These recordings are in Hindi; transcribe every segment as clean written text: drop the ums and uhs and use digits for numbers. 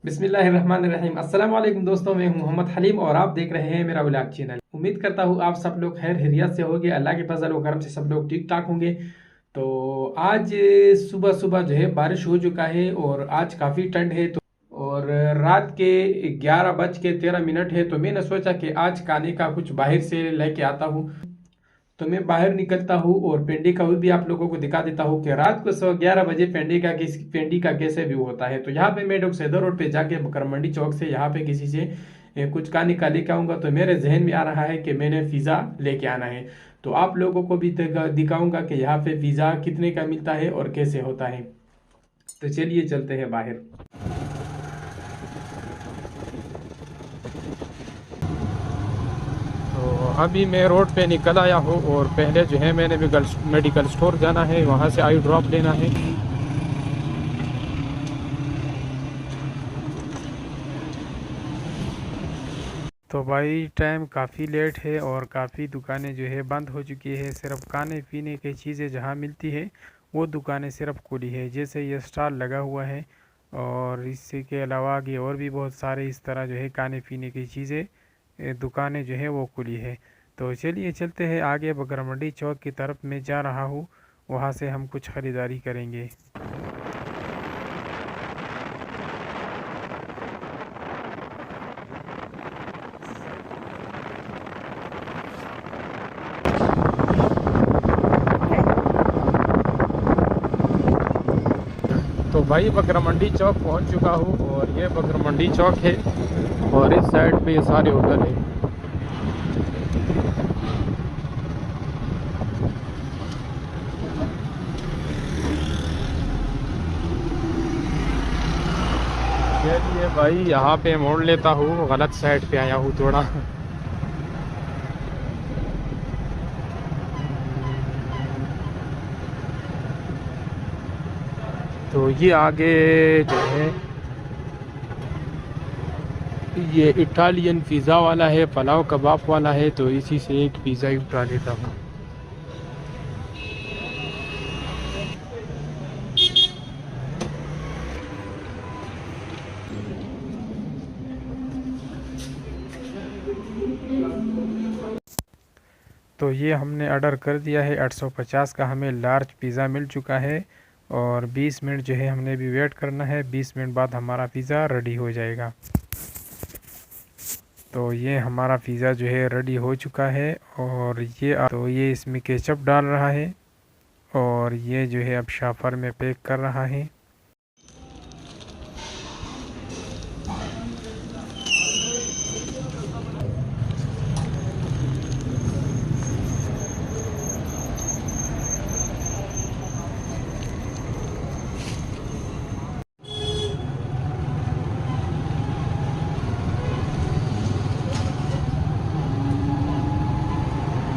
बिस्मिल्लाहिर्रहमानिर्रहीम। अस्सलाम वालेकुम दोस्तों, मैं हूं मोहम्मद हलीम और आप देख रहे हैं मेरा व्लॉग चैनल। उम्मीद करता हूं आप सब लोग खैर खैरियत से होंगे। अल्लाह के फजल व करम से सब लोग ठीक ठाक होंगे। तो आज सुबह सुबह जो है बारिश हो चुका है और आज काफ़ी ठंड है। तो और रात के 11:13 है। तो मैंने सोचा कि आज खाने का कुछ बाहर से लेके आता हूँ। तो मैं बाहर निकलता हूँ और पेंडी का व्यू भी आप लोगों को दिखा देता हूँ कि रात को 11 बजे पेंडी का कैसे व्यू होता है। तो यहाँ पे मैं डॉक्टर सैदर रोड पे जाके बकर मंडी चौक से यहाँ पे किसी से कुछ खाने का लेके आऊँगा। तो मेरे जहन में आ रहा है कि मैंने पिज़्ज़ा लेके आना है। तो आप लोगों को भी दिखाऊंगा कि यहाँ पे पिज़्ज़ा कितने का मिलता है और कैसे होता है। तो चलिए चलते हैं बाहर। तो अभी मैं रोड पे निकल आया हूँ और पहले जो है मैंने मेडिकल स्टोर जाना है, वहाँ से आई ड्रॉप लेना है। तो भाई टाइम काफ़ी लेट है और काफ़ी दुकानें जो है बंद हो चुकी है। सिर्फ खाने पीने की चीज़ें जहाँ मिलती है वो दुकानें सिर्फ खुली है, जैसे ये स्टॉल लगा हुआ है। और इससे के अलावा आगे और भी बहुत सारे इस तरह जो है खाने पीने की चीज़ें दुकानें जो है वो खुली है। तो चलिए चलते हैं आगे। बगर मंडी चौक की तरफ मैं जा रहा हूँ, वहाँ से हम कुछ ख़रीदारी करेंगे। तो भाई बकरा मंडी चौक पहुंच चुका हूँ और ये बकरा मंडी चौक है और इस साइड पे ये सारे होटल है। चलिए भाई यहाँ पे मोड़ लेता हूँ, गलत साइड पे आया हूँ थोड़ा। तो ये आगे जो है ये इटालियन पिज़्ज़ा वाला है, पुलाव कबाब वाला है। तो इसी से एक पिज़्ज़ा ही उठा लेता हूँ। तो ये हमने ऑर्डर कर दिया है 850 का, हमें लार्ज पिज़्ज़ा मिल चुका है। और 20 मिनट जो है हमने भी वेट करना है, 20 मिनट बाद हमारा पिज़्ज़ा रेडी हो जाएगा। तो ये हमारा पिज़्ज़ा जो है रेडी हो चुका है और ये इसमें केचप डाल रहा है और ये जो है अब शाफर में पैक कर रहा है।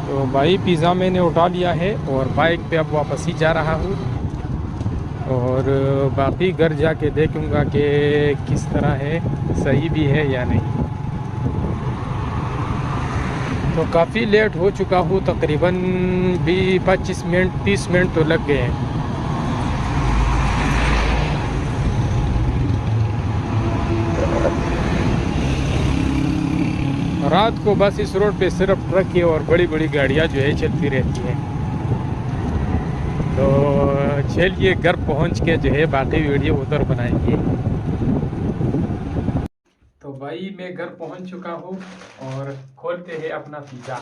तो भाई पिज़्ज़ा मैंने उठा लिया है और बाइक पे अब वापस ही जा रहा हूँ। और बाकी घर जाके देखूँगा कि किस तरह है, सही भी है या नहीं। तो काफ़ी लेट हो चुका हूँ, तकरीबन भी 25 मिनट 30 मिनट तो लग गए हैं। रात को बस इस रोड पे सिर्फ ट्रक की और बड़ी बड़ी गाड़ियाँ जो है चलती रहती हैं। तो चलिए घर पहुंच के जो है बाकी वीडियो उधर बनाएंगे। तो भाई मैं घर पहुंच चुका हूँ और खोलते हैं अपना पिज़्ज़ा।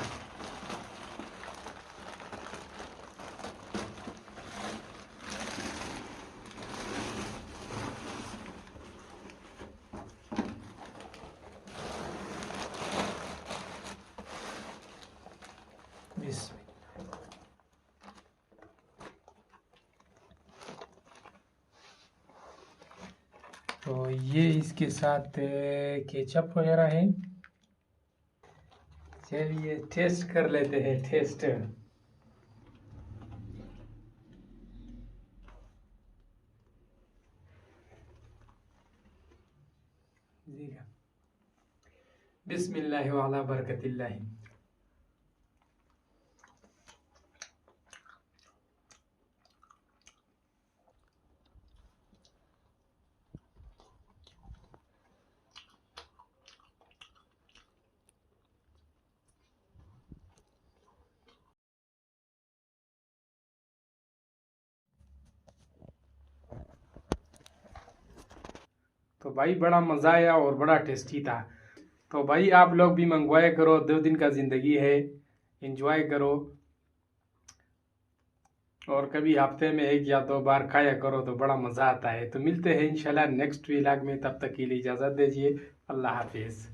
तो ये इसके साथ केचप वगैरह है। चलिए टेस्ट कर लेते हैं, टेस्ट। बिस्मिल्लाह वाला बरकतिल्लाह। तो भाई बड़ा मज़ा आया और बड़ा टेस्टी था। तो भाई आप लोग भी मंगवाया करो, 2 दिन का ज़िंदगी है, एंजॉय करो और कभी हफ्ते में 1 या 2 बार खाया करो तो बड़ा मज़ा आता है। तो मिलते हैं इंशाल्लाह नेक्स्ट व्लॉग में, तब तक के लिए इजाज़त दीजिए। अल्लाह हाफिज़।